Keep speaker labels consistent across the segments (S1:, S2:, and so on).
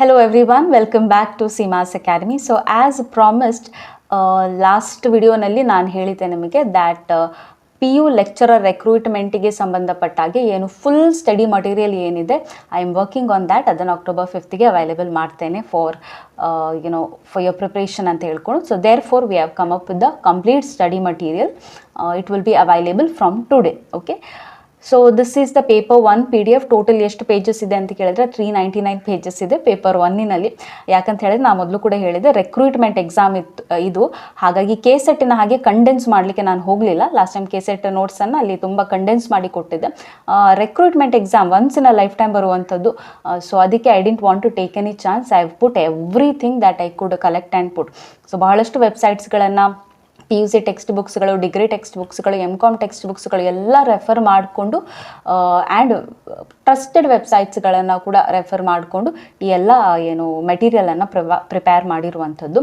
S1: Hello everyone, welcome back to Seema's Academy. So as promised, last ವಿಡಿಯೋನಲ್ಲಿ ನಾನು ಹೇಳಿದ್ದೆ ನಿಮಗೆ ದ್ಯಾಟ್ PU ಲೆಕ್ಚರರ್ ರೆಕ್ರೂಟ್ಮೆಂಟಿಗೆ ಸಂಬಂಧಪಟ್ಟಾಗೆ ಏನು ಫುಲ್ ಸ್ಟಡಿ ಮಟೀರಿಯಲ್ ಏನಿದೆ I am working on that. ಅದನ್ನು October 5ಗೆ ಅವೈಲೇಬಲ್ ಮಾಡ್ತೇನೆ ಫಾರ್ ಫಾರ್ ಯೋರ್ ಪ್ರಿಪ್ರೇಷನ್ ಅಂತ ಹೇಳ್ಕೊಂಡು. So therefore we have come up with the complete study material. It will be available from today. Okay, so this is the paper 1 PDF. Total ಎಷ್ಟು pages ಇದೆ ಅಂತ ಕೇಳಿದ್ರೆ 399 pages ಇದೆ paper 1ನಲ್ಲಿ. ಯಾಕಂತ ಹೇಳಿದ್ರೆ ನಾನು ಮೊದಲು ಕೂಡ ಹೇಳಿದೆ ರಿಕ್ರೂಟ್ಮೆಂಟ್ ಎಕ್ಸಾಮ್ ಇದು, ಹಾಗಾಗಿ KCET ಹಾಗೆ ಕಂಡೆನ್ಸ್ ಮಾಡಲಿಕ್ಕೆ ನಾನು ಹೋಗಲಿಲ್ಲ. ಲಾಸ್ಟ್ ಟೈಮ್ KCET ನೋಟ್ಸನ್ನು ಅಲ್ಲಿ ತುಂಬ ಕಂಡೆನ್ಸ್ ಮಾಡಿ ಕೊಟ್ಟಿದ್ದೆ. Recruitment exam once in a lifetime ಬರುವಂಥದ್ದು. ಸೊ ಅದಕ್ಕೆ I didn't want to take any chance. I have put everything that I could collect and put. So ಬಹಳಷ್ಟು ವೆಬ್ಸೈಟ್ಸ್ಗಳನ್ನು PUC ಟೆಕ್ಸ್ಟ್ ಬುಕ್ಸ್ಗಳು, degree text ಬುಕ್ಸ್ಗಳು, MCOM text ಬುಕ್ಸ್ಗಳು ಎಲ್ಲ refer ಮಾಡಿಕೊಂಡು and trusted ವೆಬ್ಸೈಟ್ಸ್ಗಳನ್ನು ಕೂಡ ರೆಫರ್ ಮಾಡಿಕೊಂಡು ಈ ಎಲ್ಲ ಏನು ಮೆಟೀರಿಯಲನ್ನು ಪ್ರಿಪೇರ್ ಮಾಡಿರುವಂಥದ್ದು.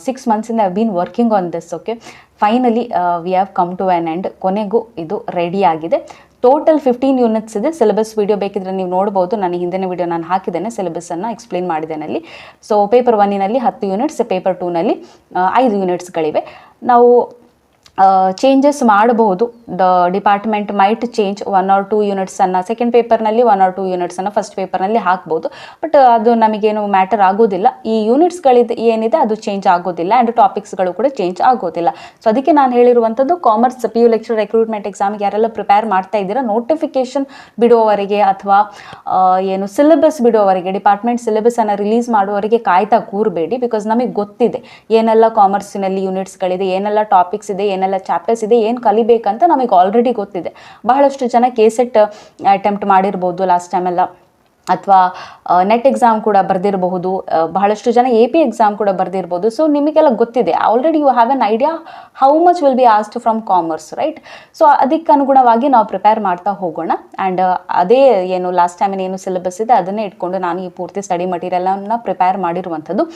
S1: 6 ಮಂತ್ಸಿಂದ I have been working on this. Okay, finally we have come to an end. ಕೊನೆಗೂ ಇದು ರೆಡಿ ಆಗಿದೆ. ಟೋಟಲ್ 15 ಯೂನಿಟ್ಸ್ ಇದೆ. ಸಿಲೆಬಸ್ ವಿಡಿಯೋ ಬೇಕಿದ್ರೆ ನೀವು ನೋಡ್ಬೋದು. ನಾನು ಹಿಂದಿನ ವಿಡಿಯೋ ನಾನು ಹಾಕಿದ್ದೇನೆ, ಸಿಲೆಬಸ್ಸನ್ನು ಎಕ್ಸ್ಪ್ಲೇನ್ ಮಾಡಿದ್ದೇನೆ ಅಲ್ಲಿ. ಸೊ ಪೇಪರ್ 1ನಲ್ಲಿ 10 ಯೂನಿಟ್ಸ್, ಪೇಪರ್ 2ನಲ್ಲಿ 5 ಯೂನಿಟ್ಸ್ಗಳಿವೆ. ನಾವು ಚೇಂಜಸ್ ಮಾಡಬಹುದು. The department might change 1 or 2 ಯೂನಿಟ್ಸನ್ನು ಸೆಕೆಂಡ್ ಪೇಪರ್ನಲ್ಲಿ, 1 or 2 ಯೂನಿಟ್ಸನ್ನು ಫಸ್ಟ್ ಪೇಪರ್ನಲ್ಲಿ ಹಾಕ್ಬೋದು. ಬಟ್ ಅದು ನಮಗೇನು ಮ್ಯಾಟರ್ ಆಗೋದಿಲ್ಲ. ಈ ಯೂನಿಟ್ಸ್ಗಳಿದೆ ಏನಿದೆ ಅದು ಚೇಂಜ್ ಆಗೋದಿಲ್ಲ ಆ್ಯಂಡ್ ಟಾಪಿಕ್ಸ್ಗಳು ಕೂಡ ಚೇಂಜ್ ಆಗೋದಿಲ್ಲ. ಸೊ ಅದಕ್ಕೆ ನಾನು ಹೇಳಿರುವಂಥದ್ದು ಕಾಮರ್ಸ್ PU ಲೆಕ್ಚರ್ ರೆಕ್ರೂಟ್ಮೆಂಟ್ ಎಕ್ಸಾಮ್ಗೆ ಯಾರೆಲ್ಲ ಪ್ರಿಪೇರ್ ಮಾಡ್ತಾ ಇದ್ದೀರಾ, ನೋಟಿಫಿಕೇಶನ್ ಬಿಡುವವರೆಗೆ ಅಥವಾ ಏನು ಸಿಲೆಬಸ್ ಬಿಡುವವರೆಗೆ, ಡಿಪಾರ್ಟ್ಮೆಂಟ್ ಸಿಲೆಬಸನ್ನು ರಿಲೀಸ್ ಮಾಡುವವರೆಗೆ ಕಾಯ್ತಾ ಕೂರಬೇಡಿ. ಬಿಕಾಸ್ ನಮಗೆ ಗೊತ್ತಿದೆ ಏನೆಲ್ಲ ಕಾಮರ್ಸಿನಲ್ಲಿ ಯೂನಿಟ್ಸ್ಗಳಿದೆ, ಏನೆಲ್ಲ ಟಾಪಿಕ್ಸ್ ಇದೆ, ಏನೆಲ್ಲ ಚಾಪ್ಟರ್ಸ್ ಇದೆ, ಏನು ಕಲಿಬೇಕಂತ ನಮಗೆ ಆಲ್ರೆಡಿ ಗೊತ್ತಿದೆ. ಬಹಳಷ್ಟು ಜನ KCET ಅಟೆಂಪ್ಟ್ ಮಾಡಿರ್ಬೋದು ಲಾಸ್ಟ್ ಟೈಮೆಲ್ಲ, ಅಥವಾ ನೆಟ್ ಎಕ್ಸಾಮ್ ಕೂಡ ಬರೆದಿರಬಹುದು. ಬಹಳಷ್ಟು ಜನ AP ಎಕ್ಸಾಮ್ ಕೂಡ ಬರೆದಿರ್ಬೋದು. ಸೊ ನಿಮಗೆಲ್ಲ ಗೊತ್ತಿದೆ already. You have an idea how much will be asked from commerce, right? So ಅದಕ್ಕೆ ಅನುಗುಣವಾಗಿ ನಾವು ಪ್ರಿಪೇರ್ ಮಾಡ್ತಾ ಹೋಗೋಣ. ಆ್ಯಂಡ್ ಅದೇ ಏನು ಲಾಸ್ಟ್ ಟೈಮ್ ಏನು ಸಿಲೆಬಸ್ ಇದೆ ಅದನ್ನೇ ಇಟ್ಕೊಂಡು ನಾನು ಈ ಪೂರ್ತಿ ಸ್ಟಡಿ ಮಟೀರಿಯಲನ್ನು ಪ್ರಿಪೇರ್ ಮಾಡಿರುವಂಥದ್ದು.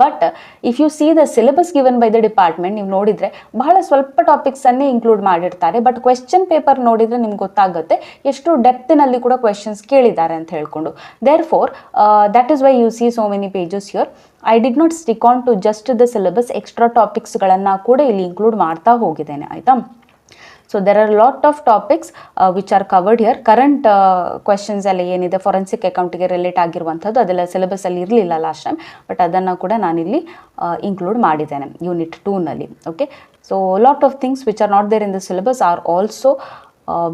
S1: But if U C the syllabus given by the department, ನೀವು ನೋಡಿದರೆ ಬಹಳ ಸ್ವಲ್ಪ ಟಾಪಿಕ್ಸನ್ನೇ ಇನ್ಕ್ಲೂಡ್ ಮಾಡಿರ್ತಾರೆ. ಬಟ್ ಕ್ವೆಶ್ಚನ್ ಪೇಪರ್ ನೋಡಿದರೆ ನಿಮ್ಗೆ ಗೊತ್ತಾಗುತ್ತೆ ಎಷ್ಟು ಡೆಪ್ತಿನಲ್ಲಿ ಕೂಡ ಕ್ವೆಶನ್ಸ್ ಕೇಳಿದ್ದಾರೆ ಅಂತ ಹೇಳ್ಕೊಂಡು. Therefore, that is why you see so many pages here. I did not stick on to just the syllabus. Extra topicsಗಳನ್ನು ಕೂಡ ಇಲ್ಲಿ ಇನ್ಕ್ಲೂಡ್ ಮಾಡ್ತಾ ಹೋಗಿದ್ದೇನೆ, ಆಯಿತಾ? So there are lot of topics which are covered here. Current questions ಎಲ್ಲ ಏನಿದೆ forensic ಅಕೌಂಟಿಗೆ relate ಆಗಿರುವಂಥದ್ದು ಅದೆಲ್ಲ ಸಿಲೆಬಸಲ್ಲಿ ಇರಲಿಲ್ಲ ಲಾಸ್ಟ್ ಟೈಮ್. ಬಟ್ ಅದನ್ನು ಕೂಡ ನಾನಿಲ್ಲಿ ಇನ್ಕ್ಲೂಡ್ ಮಾಡಿದ್ದೇನೆ ಯೂನಿಟ್ 2ನಲ್ಲಿ. Okay, so lot of things which are not there in the syllabus are also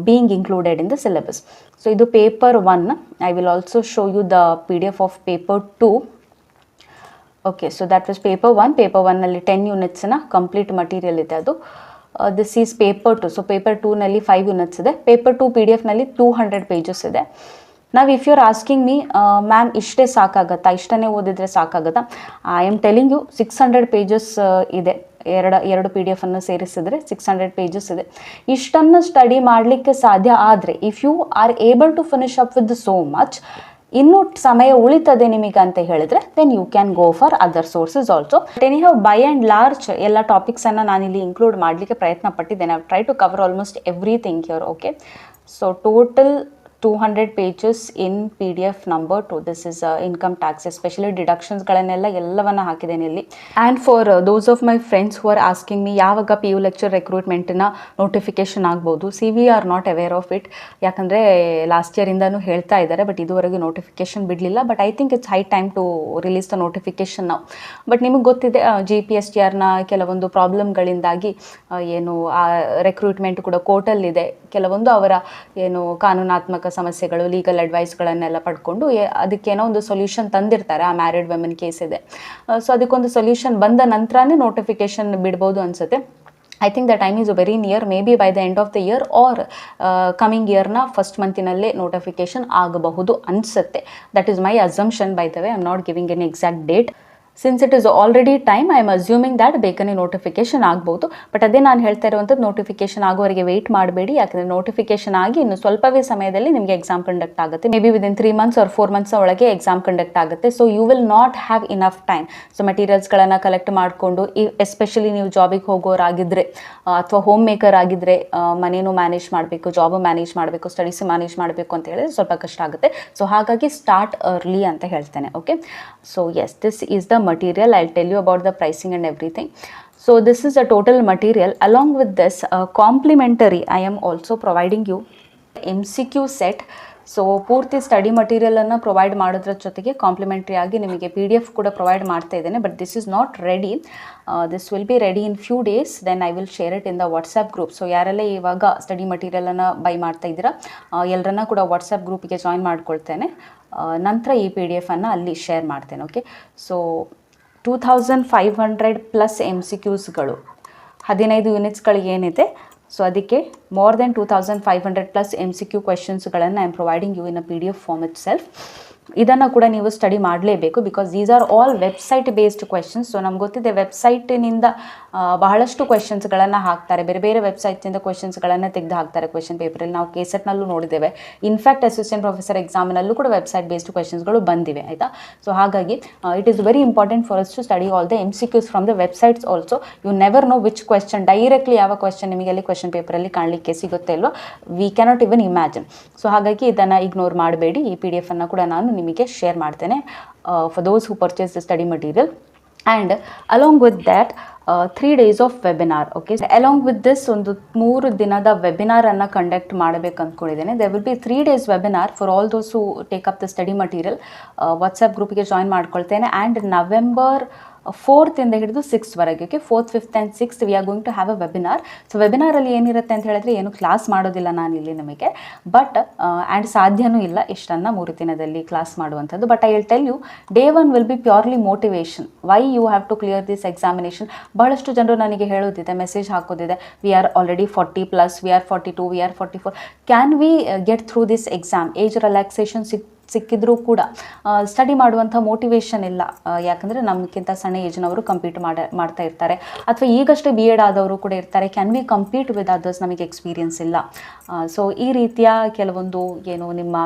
S1: being included in the syllabus. So idu paper 1. I will also show you the PDF of paper 2. Okay, so that was paper 1. Paper 1 nalli 10 units na complete material ide adu. This is paper 2. So paper 2 nalli 5 units ide. Paper 2 PDF nalli 200 pages ide. Now if you are asking me, ma'am ishte ಸಾಕಾಗತ್ತಾ, ಇಷ್ಟನೇ ಓದಿದ್ರೆ ಸಾಕಾಗತ್ತಾ? I am telling you 600 pages ಇದೆ. ಎರಡು PDF ಅನ್ನು ಸೇರಿಸಿದ್ರೆ 600 pages ಇದೆ. ಇಷ್ಟನ್ನು study ಮಾಡಲಿಕ್ಕೆ ಸಾಧ್ಯ ಆದರೆ if you are able to finish up with so much, ಇನ್ನೂ ಸಮಯ ಉಳಿತದೆ ನಿಮಗೆ ಅಂತ ಹೇಳಿದ್ರೆ then you can go for other sources also. But anyhow by and large ಎಲ್ಲ ಟಾಪಿಕ್ಸನ್ನು ನಾನಿಲ್ಲಿ ಇನ್ಕ್ಲೂಡ್ ಮಾಡಲಿಕ್ಕೆ ಪ್ರಯತ್ನ ಪಟ್ಟಿದ್ದೇನೆ. I try to cover almost everything here. Okay, so total 200 pages in PDF number 2. This is income tax, especially deductionsಗಳನ್ನೆಲ್ಲ ಎಲ್ಲವನ್ನ ಹಾಕಿದ್ದೇನೆ ಇಲ್ಲಿ. And for those of my friends who are asking me ಯಾವಾಗ PU ಲೆಕ್ಚರ್ ರೆಕ್ರೂಟ್ಮೆಂಟ್ನ notification ಆಗ್ಬೋದು, we are not aware of it. ಯಾಕಂದರೆ last ಇಯರಿಂದನೂ ಹೇಳ್ತಾ ಇದ್ದಾರೆ, ಬಟ್ ಇದುವರೆಗೂ ನೋಟಿಫಿಕೇಶನ್ ಬಿಡಲಿಲ್ಲ. But I think it's high time to release the notification ನಾವು. ಬಟ್ ನಿಮಗೆ ಗೊತ್ತಿದೆ GPSTRನ ಕೆಲವೊಂದು ಪ್ರಾಬ್ಲಮ್ಗಳಿಂದಾಗಿ ಏನು ಆ ರೆಕ್ರೂಟ್ಮೆಂಟ್ ಕೂಡ ಕೋರ್ಟಲ್ಲಿದೆ. ಕೆಲವೊಂದು ಅವರ ಏನು ಕಾನೂನಾತ್ಮಕ ಸಮಸ್ಯೆಗಳು, ಲೀಗಲ್ ಅಡ್ವೈಸ್ಗಳನ್ನೆಲ್ಲ ಪಡ್ಕೊಂಡು ಅದಕ್ಕೇನೋ ಒಂದು ಸೊಲ್ಯೂಷನ್ ತಂದಿರ್ತಾರೆ. ಆ ಮ್ಯಾರಿಡ್ ವುಮೆನ್ ಕೇಸ್ ಇದೆ. ಸೊ ಅದಕ್ಕೊಂದು ಸೊಲ್ಯೂಷನ್ ಬಂದ ನಂತರನೇ ನೋಟಿಫಿಕೇಶನ್ ಬಿಡ್ಬೋದು ಅನಿಸುತ್ತೆ. I think the time is very near. Maybe by the end of the year or coming ಇಯರ್ನ ಫಸ್ಟ್ ಮಂತಿನಲ್ಲೇ ನೋಟಿಫಿಕೇಶನ್ ಆಗಬಹುದು ಅನಿಸುತ್ತೆ. That is my assumption by the way. I am not giving an exact date. Since it is already time, I am assuming that ಬೇಗನೆ notification ಆಗ್ಬೋದು. But ಅದೇ ನಾನು ಹೇಳ್ತಾ ಇರುವಂಥದ್ದು, ನೋಟಿಫಿಕೇಶನ್ ಆಗೋವರೆಗೆ ವೆಯ್ಟ್ ಮಾಡಬೇಡಿ. ಯಾಕಂದರೆ ನೋಟಿಫಿಕೇಶನ್ ಆಗಿ ಇನ್ನು ಸ್ವಲ್ಪವೇ ಸಮಯದಲ್ಲಿ ನಿಮಗೆ ಎಕ್ಸಾಮ್ ಕಂಡಕ್ಟ್ ಆಗುತ್ತೆ. Maybe within 3 months or 4 months ಒಳಗೆ ಎಕ್ಸಾಮ್ ಕಂಡಕ್ಟ್ ಆಗುತ್ತೆ. So you will not have enough time. So ಮೆಟೀರಿಯಲ್ಸ್ಗಳನ್ನು ಕಲೆಕ್ಟ್ ಮಾಡಿಕೊಂಡು, ಎಸ್ಪೆಷಲಿ ನೀವು ಜಾಬಿಗೆ ಹೋಗೋರಾಗಿದ್ದರೆ ಅಥವಾ ಹೋಮ್ ಮೇಕರ್ ಆಗಿದ್ದರೆ, ಮನೇನು ಮ್ಯಾನೇಜ್ ಮಾಡಬೇಕು, ಜಾಬು ಮ್ಯಾನೇಜ್ ಮಾಡಬೇಕು, ಸ್ಟಡೀಸ್ ಮ್ಯಾನೇಜ್ ಮಾಡಬೇಕು ಅಂತ ಹೇಳಿದ್ರೆ ಸ್ವಲ್ಪ ಕಷ್ಟ ಆಗುತ್ತೆ. ಸೊ ಹಾಗಾಗಿ ಸ್ಟಾರ್ಟ್ ಅರ್ಲಿ ಅಂತ ಹೇಳ್ತೇನೆ. Okay, so yes, this is the material. I'll tell you about the pricing and everything. So this is the total material. Along with this, complimentary, I am also providing you MCQ set. So ಪೂರ್ತಿ study ಮಟೀರಿಯಲನ್ನು provide ಮಾಡೋದ್ರ ಜೊತೆಗೆ complimentary ಆಗಿ ನಿಮಗೆ PDF ಕೂಡ provide ಮಾಡ್ತಾ ಇದ್ದೇನೆ. But this is not ready. This will be ready in few days. Then I will share it in the WhatsApp group. So ಯಾರೆಲ್ಲ ಇವಾಗ ಸ್ಟಡಿ ಮಟೀರಿಯಲನ್ನು ಬೈ ಮಾಡ್ತಾ ಇದ್ದೀರಾ, ಎಲ್ಲರನ್ನ ಕೂಡ ವಾಟ್ಸಪ್ ಗ್ರೂಪಿಗೆ ಜಾಯಿನ್ ಮಾಡ್ಕೊಳ್ತೇನೆ. ನಂತರ ಈ PDF ಅನ್ನು ಅಲ್ಲಿ ಶೇರ್ ಮಾಡ್ತೇನೆ. ಓಕೆ, ಸೊ 2500 ಪ್ಲಸ್ MCQಸ್ಗಳು, 15 ಯೂನಿಟ್ಸ್ಗಳು ಏನಿದೆ, ಸೊ ಅದಕ್ಕೆ ಮೋರ್ ದೆನ್ 2500 ಪ್ಲಸ್ MCQ ಕ್ವೆಶನ್ಸ್ಗಳನ್ನು I am providing you in a PDF form itself. ಇದನ್ನು ಕೂಡ ನೀವು ಸ್ಟಡಿ ಮಾಡಲೇಬೇಕು, because these are all website based questions. So ನಮ್ಗೆ ಗೊತ್ತಿದೆ ವೆಬ್ಸೈಟಿನಿಂದ ಬಹಳಷ್ಟು ಕ್ವೆಶನ್ಸ್ಗಳನ್ನು ಹಾಕ್ತಾರೆ, ಬೇರೆ ಬೇರೆ ವೆಬ್ಸೈಟ್ನಿಂದ ಕ್ವೆಶನ್ಸ್ಗಳನ್ನು ತೆಗೆದು ಹಾಕ್ತಾರೆ ಕ್ವೆಶನ್ ಪೇಪರಲ್ಲಿ. ನಾವು KSETನಲ್ಲೂ ನೋಡಿದ್ದೇವೆ. ಇನ್ಫ್ಯಾಕ್ಟ್ ಅಸಿಸ್ಟೆಂಟ್ ಪ್ರೊಫೆಸರ್ ಎಕ್ಸಾಮಿನಲ್ಲೂ ಕೂಡ ವೆಬ್ಸೈಟ್ ಬೇಸ್ಡ್ ಕ್ವೆಶನ್ಸ್ಗಳು ಬಂದಿವೆ, ಆಯಿತಾ. ಸೊ ಹಾಗಾಗಿ it is very important for us to study all the MCQs from the websites also. You never know which question directly ಯಾವ ಕ್ವೆಶನ್ ನಿಮಗೆ ಅಲ್ಲಿ ಕ್ವೆಶನ್ ಪೇಪರಲ್ಲಿ ಕಾಣಲಿಕ್ಕೆ ಸಿಗುತ್ತೆ ಇಲ್ವೋ, we cannot even imagine. So ಹಾಗಾಗಿ ಇದನ್ನು ಇಗ್ನೋರ್ ಮಾಡಬೇಡಿ. ಈ PDF ಅನ್ನು ಕೂಡ ನಾನು ನಿಮಗೆ ಶೇರ್ ಮಾಡ್ತೇನೆ for those who purchase the study material. And along with that 3 days of webinar. Okay, along with this ಒಂದು 3 ದಿನದ ವೆಬಿನಾರನ್ನು ಕಂಡಕ್ಟ್ ಮಾಡಬೇಕು ಅಂದ್ಕೊಂಡಿದ್ದೇನೆ. They will be 3 days webinar for all those who take up the study material. WhatsApp ಗ್ರೂಪಿಗೆ join ಮಾಡ್ಕೊಳ್ತೇನೆ. And November 4th ಇಂದ ಹಿಡಿದು 6th ವರೆಗೆ, okay, 4th, 5th and 6th we are going to have a webinar. So ವೆಬಿನಾರಲ್ಲಿ ಏನಿರುತ್ತೆ ಅಂತ ಹೇಳಿದ್ರೆ, ಏನು class ಮಾಡೋದಿಲ್ಲ ನಾನಿಲ್ಲಿ ನಿಮಗೆ, ಬಟ್ ಆ್ಯಂಡ್ ಸಾಧ್ಯನೂ ಇಲ್ಲ ಇಷ್ಟನ್ನು 3 ದಿನದಲ್ಲಿ ಕ್ಲಾಸ್ ಮಾಡುವಂಥದ್ದು. But I will tell you, day 1 will be purely motivation. Why you have to clear this examination. ಬಹಳಷ್ಟು ಜನರು ನನಗೆ ಹೇಳೋದಿದೆ, ಮೆಸೇಜ್ ಹಾಕೋದಿದೆ, we are already 40+, we are 42, we are 44. Can we get through this exam? Age relaxation ಸಿಕ್ಕಿದ್ರೂ ಕೂಡ ಸ್ಟಡಿ ಮಾಡುವಂಥ motivation ಇಲ್ಲ. ಯಾಕಂದರೆ ನಮಗಿಂತ ಸಣ್ಣ ಏಜ್ನವರು ಕಂಪೀಟ್ ಮಾಡ್ತಾ ಇರ್ತಾರೆ, ಅಥವಾ ಈಗಷ್ಟೇ B.Ed ಆದವರು ಕೂಡ ಇರ್ತಾರೆ. Can we compete with others? ನಮಗೆ ಎಕ್ಸ್ಪೀರಿಯನ್ಸ್ ಇಲ್ಲ. ಸೊ ಈ ರೀತಿಯ ಕೆಲವೊಂದು ನಿಮ್ಮ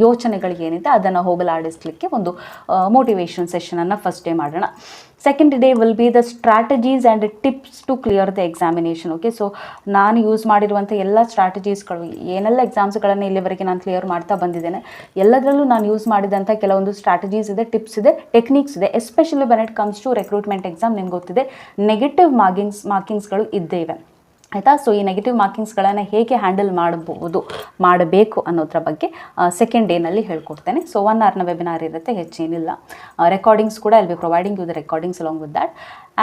S1: ಯೋಚನೆಗಳು ಏನಿದೆ ಅದನ್ನು ಹೋಗಲಾಡಿಸ್ಲಿಕ್ಕೆ ಒಂದು ಮೋಟಿವೇಶನ್ ಸೆಷನನ್ನು ಫಸ್ಟ್ ಡೇ ಮಾಡೋಣ. Second day will be the strategies and tips to clear the examination. Okay, so ನಾನು ಯೂಸ್ ಮಾಡಿರುವಂಥ ಎಲ್ಲ ಸ್ಟ್ರಾಟಜೀಸ್ಗಳು, ಏನೆಲ್ಲ ಎಕ್ಸಾಮ್ಸ್ಗಳನ್ನು ಇಲ್ಲಿವರೆಗೆ ನಾನು ಕ್ಲಿಯರ್ ಮಾಡ್ತಾ ಬಂದಿದ್ದೇನೆ, ಎಲ್ಲದರಲ್ಲೂ ನಾನು ಯೂಸ್ ಮಾಡಿದಂಥ ಕೆಲವೊಂದು ಸ್ಟ್ರಾಟಜೀಸ್ ಇದೆ, ಟಿಪ್ಸ್ ಇದೆ, ಟೆಕ್ನಿಕ್ಸ್ ಇದೆ. Especially when it comes to recruitment exam, ನಿಮ್ಗೆ ಗೊತ್ತಿದೆ ನೆಗೆಟಿವ್ ಮಾರ್ಕಿಂಗ್ಸ್ಗಳು ಇದ್ದೇ ಇವೆ, ಆಯಿತಾ. ಸೊ ಈ ನೆಗೆಟಿವ್ ಮಾರ್ಕಿಂಗ್ಸ್ಗಳನ್ನು ಹೇಗೆ ಹ್ಯಾಂಡಲ್ ಮಾಡಬೇಕು ಅನ್ನೋದ್ರ ಬಗ್ಗೆ ಸೆಕೆಂಡ್ ಡೇನಲ್ಲಿ ಹೇಳ್ಕೊಡ್ತೇನೆ. ಸೊ 1 hourನ ವೆಬಿನಾರ್ ಇರುತ್ತೆ, ಹೆಚ್ಚೇನಿಲ್ಲ. ರೆಕಾರ್ಡಿಂಗ್ಸ್ ಕೂಡ I'll be providing you the recordings along with that.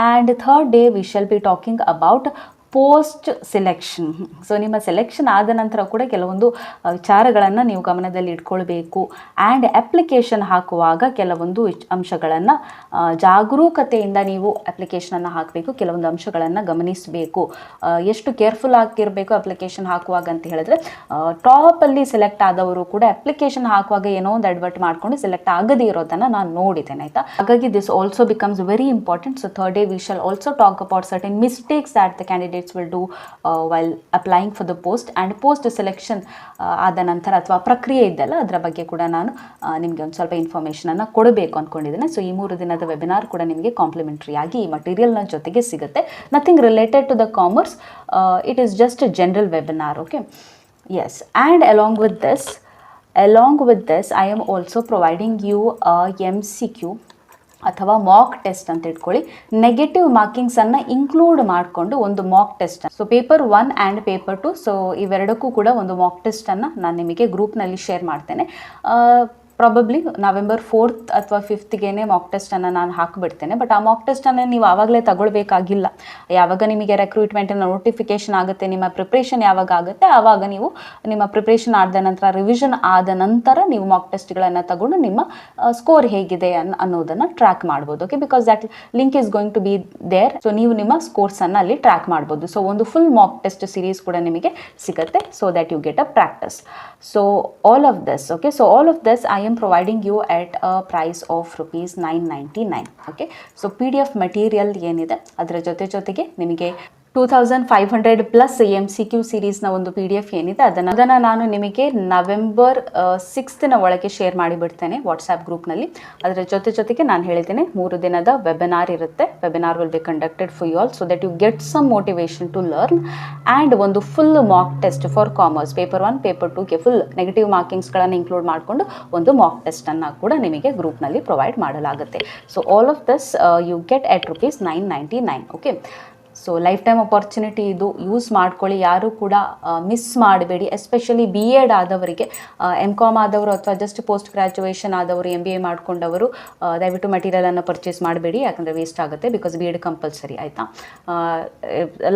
S1: And third day we shall be talking about post selection. So ನಿಮ್ಮ ಸೆಲೆಕ್ಷನ್ ಆದ ನಂತರ ಕೂಡ ಕೆಲವೊಂದು ವಿಚಾರಗಳನ್ನು ನೀವು ಗಮನದಲ್ಲಿ ಇಟ್ಕೊಳ್ಬೇಕು. ಆ್ಯಂಡ್ ಅಪ್ಲಿಕೇಶನ್ ಹಾಕುವಾಗ ಕೆಲವೊಂದು ಅಂಶಗಳನ್ನು ಜಾಗರೂಕತೆಯಿಂದ ನೀವು ಅಪ್ಲಿಕೇಶನನ್ನು ಹಾಕಬೇಕು, ಕೆಲವೊಂದು ಅಂಶಗಳನ್ನು ಗಮನಿಸಬೇಕು. ಎಷ್ಟು ಕೇರ್ಫುಲ್ ಆಗಿರಬೇಕು ಅಪ್ಲಿಕೇಶನ್ ಹಾಕುವಾಗ ಅಂತ ಹೇಳಿದ್ರೆ, ಟಾಪಲ್ಲಿ ಸೆಲೆಕ್ಟ್ ಆದವರು ಕೂಡ ಅಪ್ಲಿಕೇಶನ್ ಹಾಕುವಾಗ ಏನೋ ಒಂದು ಅಡ್ವರ್ಟ್ ಮಾಡಿಕೊಂಡು ಸೆಲೆಕ್ಟ್ ಆಗದೇ ಇರೋದನ್ನು ನಾನು ನೋಡಿದ್ದೇನೆ, ಆಯಿತಾ. ಹಾಗಾಗಿ this also becomes very important. So third day we shall also talk about certain mistakes that the candidates will do while applying for the post. and post selection ಆದ ನಂತರ ಅಥವಾ ಪ್ರಕ್ರಿಯೆ ಇದ್ದಲ್ಲ, ಅದರ ಬಗ್ಗೆ ಕೂಡ ನಾನು ನಿಮಗೆ ಒಂದು ಸ್ವಲ್ಪ ಇನ್ಫಾರ್ಮೇಷನನ್ನು ಕೊಡಬೇಕು ಅಂದ್ಕೊಂಡಿದ್ದೇನೆ. ಸೊ ಈ 3 ದಿನದ ವೆಬಿನಾರ್ ಕೂಡ ನಿಮಗೆ ಕಾಂಪ್ಲಿಮೆಂಟ್ರಿ ಆಗಿ ಈ ಮಟೀರಿಯಲ್ನ ಜೊತೆಗೆ ಸಿಗುತ್ತೆ. Nothing related to the commerce, it is just a general webinar. Okay, yes. And along with this I am also providing you a MCQ ಅಥವಾ ಮಾಕ್ ಟೆಸ್ಟ್ ಅಂತ ಇಟ್ಕೊಳ್ಳಿ. ನೆಗೆಟಿವ್ ಮಾರ್ಕಿಂಗ್ಸನ್ನು ಇನ್ಕ್ಲೂಡ್ ಮಾಡಿಕೊಂಡು ಒಂದು mock test. So paper 1 and paper 2, so ಇವೆರಡಕ್ಕೂ ಕೂಡ ಒಂದು mock ಟೆಸ್ಟನ್ನು ನಾನು ನಿಮಗೆ ಗ್ರೂಪ್ನಲ್ಲಿ ಶೇರ್ ಮಾಡ್ತೇನೆ. ಪ್ರಾಬಬ್ಲಿ November 4th ಅಥವಾ 5th ಮಾಕ್ ಟೆಸ್ಟನ್ನು ನಾನು ಹಾಕಿಬಿಡ್ತೇನೆ. ಬಟ್ ಆ ಮಾಕ್ ಟೆಸ್ಟನ್ನು ನೀವು ಆವಾಗಲೇ ತಗೊಳ್ಬೇಕಾಗಿಲ್ಲ. ಯಾವಾಗ ನಿಮಗೆ ರೆಕ್ರೂಟ್ಮೆಂಟಿನ ನೋಟಿಫಿಕೇಷನ್ ಆಗುತ್ತೆ, ನಿಮ್ಮ ಪ್ರಿಪ್ರೇಷನ್ ಯಾವಾಗ ಆಗುತ್ತೆ, ಆವಾಗ ನೀವು ನಿಮ್ಮ ಪ್ರಿಪ್ರೇಷನ್ ಆದ ನಂತರ, ರಿವಿಷನ್ ಆದ ನಂತರ ನೀವು ಮಾಕ್ ಟೆಸ್ಟ್ಗಳನ್ನು ತಗೊಂಡು ನಿಮ್ಮ ಸ್ಕೋರ್ ಹೇಗಿದೆ ಅನ್ನೋದನ್ನು ಟ್ರ್ಯಾಕ್ ಮಾಡ್ಬೋದು. Okay, because that link is going to be there. So ನೀವು ನಿಮ್ಮ ಸ್ಕೋರ್ಸನ್ನು ಅಲ್ಲಿ ಟ್ರ್ಯಾಕ್ ಮಾಡ್ಬೋದು. ಸೊ ಒಂದು ಫುಲ್ ಮಾಕ್ ಟೆಸ್ಟ್ ಸೀರೀಸ್ ಕೂಡ ನಿಮಗೆ ಸಿಗುತ್ತೆ, so that you get a practice. So all of this, okay, so all of this I am providing you at a price of rupees 999. Okay, so PDF material ಏನಿದೆ ಅದರ ಜೊತೆಗೆ ನಿಮಗೆ 2500 plus MCQ ಸೀರೀಸ್ನ ಒಂದು PDF ಏನಿದೆ ಅದನ್ನು ನಾನು ನಿಮಗೆ November 6ನ ಒಳಗೆ ಶೇರ್ ಮಾಡಿಬಿಡ್ತೇನೆ ವಾಟ್ಸ್ಆ್ಯಪ್ ಗ್ರೂಪ್ನಲ್ಲಿ. ಅದರ ಜೊತೆಗೆ ನಾನು ಹೇಳಿದ್ದೇನೆ 3 ದಿನದ ವೆಬಿನಾರ್ ಇರುತ್ತೆ. Webinar will be conducted for you all so that you get some motivation to learn. And ಒಂದು full mock test for commerce paper 1 paper 2ಗೆ ಫುಲ್ ನೆಗೆಟಿವ್ ಮಾರ್ಕಿಂಗ್ಸ್ಗಳನ್ನು ಇನ್ಕ್ಲೂಡ್ ಮಾಡಿಕೊಂಡು ಒಂದು ಮಾಕ್ ಟೆಸ್ಟನ್ನು ಕೂಡ ನಿಮಗೆ ಗ್ರೂಪ್ನಲ್ಲಿ ಪ್ರೊವೈಡ್ ಮಾಡಲಾಗುತ್ತೆ. So all of this you get at rupees 999. Okay, so lifetime opportunity ಇದು, ಯೂಸ್ ಮಾಡ್ಕೊಳ್ಳಿ, ಯಾರು ಕೂಡ ಮಿಸ್ ಮಾಡಬೇಡಿ. ಎಸ್ಪೆಷಲಿ BEd ಆದವರಿಗೆ, MCOM ಆದವರು ಅಥವಾ ಜಸ್ಟ್ ಪೋಸ್ಟ್ ಗ್ರ್ಯಾಜುಯೇಷನ್ ಆದವರು, MBA ಮಾಡ್ಕೊಂಡವರು ದಯವಿಟ್ಟು ಮೆಟೀರಿಯಲನ್ನು ಪರ್ಚೇಸ್ ಮಾಡಬೇಡಿ, ಯಾಕಂದರೆ ವೇಸ್ಟ್ ಆಗುತ್ತೆ. ಬಿಕಾಸ್ BEd ಕಂಪಲ್ಸರಿ, ಆಯಿತಾ.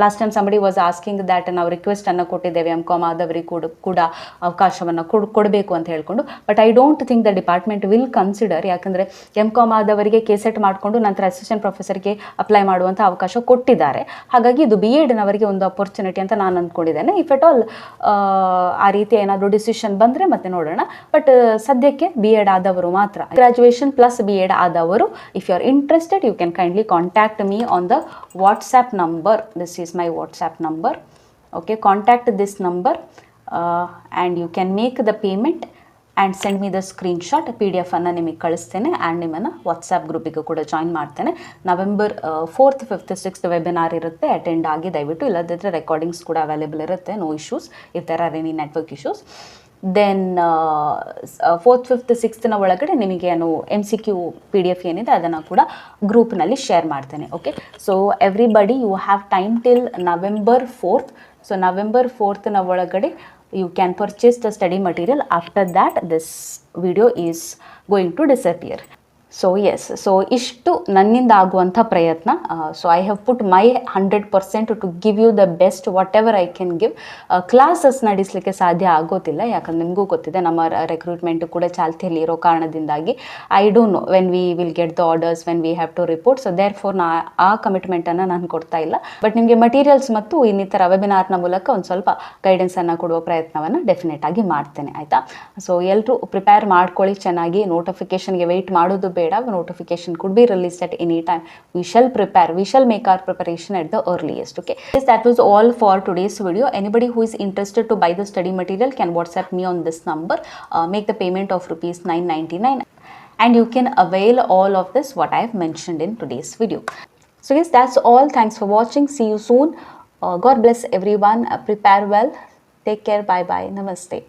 S1: Last time somebody was asking that ನಾವು ರಿಕ್ವೆಸ್ಟನ್ನು ಕೊಟ್ಟಿದ್ದೇವೆ MCOM ಆದವರಿಗೆ ಕೂಡ ಅವಕಾಶವನ್ನು ಕೊಡಬೇಕು ಅಂತ ಹೇಳ್ಕೊಂಡು. But I don't think the department will consider, ಯಾಕಂದರೆ MCOM ಆದವರಿಗೆ KCET ಮಾಡಿಕೊಂಡು ನಂತರ ಅಸಿಸ್ಟೆಂಟ್ ಪ್ರೊಫೆಸರ್ಗೆ ಅಪ್ಲೈ ಮಾಡುವಂಥ ಅವಕಾಶ ಕೊಟ್ಟಿದ್ದಾರೆ. ಹಾಗಾಗಿ ಇದು BEdನವರಿಗೆ ಒಂದು ಅಪರ್ಚುನಿಟಿ ಅಂತ ನಾನು ಅಂದ್ಕೊಂಡಿದ್ದೇನೆ. ಇಫ್ ಎಟ್ ಆಲ್ ಆ ರೀತಿ ಏನಾದರೂ ಡಿಸಿಷನ್ ಬಂದರೆ ಮತ್ತೆ ನೋಡೋಣ. ಬಟ್ ಸದ್ಯಕ್ಕೆ BEd ಆದವರು ಮಾತ್ರ, ಗ್ರ್ಯಾಜುಯೇಷನ್ ಪ್ಲಸ್ BEd ಆದವರು, if you are interested you can kindly contact me on the WhatsApp number. This is my WhatsApp number. Okay, contact this number and you can make the payment and send me the screenshot. PDF ಅನ್ನು ನಿಮಗೆ ಕಳಿಸ್ತೇನೆ and ನಿಮ್ಮನ್ನು WhatsApp ಗ್ರೂಪಿಗೂ ಕೂಡ join ಮಾಡ್ತೇನೆ. November 4th 5th 6th webinar ಇರುತ್ತೆ, attend ಆಗಿ ದಯವಿಟ್ಟು. ಇಲ್ಲದಿದ್ದರೆ ರೆಕಾರ್ಡಿಂಗ್ಸ್ ಕೂಡ ಅವೈಲೇಬಲ್ ಇರುತ್ತೆ, no issues if there are any network issues. Then 4th 5th 6th ಒಳಗಡೆ ನಿಮಗೆ ಏನು MCQ PDF ಏನಿದೆ ಅದನ್ನು ಕೂಡ ಗ್ರೂಪ್ನಲ್ಲಿ ಶೇರ್ ಮಾಡ್ತೇನೆ. Okay, so everybody you have time till November 4th. ಸೊ ನವೆಂಬರ್ 4th ಒಳಗಡೆ you can purchase the study material. After that this video is going to disappear. So yes, so ಇಷ್ಟು ನನ್ನಿಂದ ಆಗುವಂಥ ಪ್ರಯತ್ನ. So I have put my 100% to give you the best whatever I can give. Classes ನಡೆಸಲಿಕ್ಕೆ ಸಾಧ್ಯ ಆಗೋದಿಲ್ಲ, ಯಾಕಂದ್ರೆ ನಿಮಗೂ ಗೊತ್ತಿದೆ ನಮ್ಮ ರೆಕ್ರೂಟ್ಮೆಂಟು ಕೂಡ ಚಾಲ್ತಿಯಲ್ಲಿ ಇರೋ ಕಾರಣದಿಂದಾಗಿ I don't know when we will get the orders, when we have to report. So therefore ಆ ಕಮಿಟ್ಮೆಂಟನ್ನು ನಾನು ಕೊಡ್ತಾ ಇಲ್ಲ. ಬಟ್ ನಿಮಗೆ ಮಟೀರಿಯಲ್ಸ್ ಮತ್ತು ಇನ್ನಿತರ ವೆಬಿನಾರ್ನ ಮೂಲಕ ಒಂದು ಸ್ವಲ್ಪ ಗೈಡೆನ್ಸನ್ನು ಕೊಡುವ ಪ್ರಯತ್ನವನ್ನು ಡೆಫಿನೆಟ್ ಆಗಿ ಮಾಡ್ತೇನೆ, ಆಯಿತಾ. ಸೊ ಎಲ್ಲರೂ ಪ್ರಿಪೇರ್ ಮಾಡ್ಕೊಳ್ಳಿ ಚೆನ್ನಾಗಿ. ನೋಟಿಫಿಕೇಷನ್ಗೆ ವೆಯ್ಟ್ ಮಾಡೋದು ಬೇಡ. Notification could be released at any time. We shall prepare, we shall make our preparation at the earliest. Okay, yes, that was all for today's video. Anybody who is interested to buy the study material can WhatsApp me on this number. Make the payment of rupees 999 and you can avail all of this what I have mentioned in today's video. So yes, that's all. Thanks for watching. See you soon. God bless everyone. Prepare well. Take care. Bye bye. Namaste.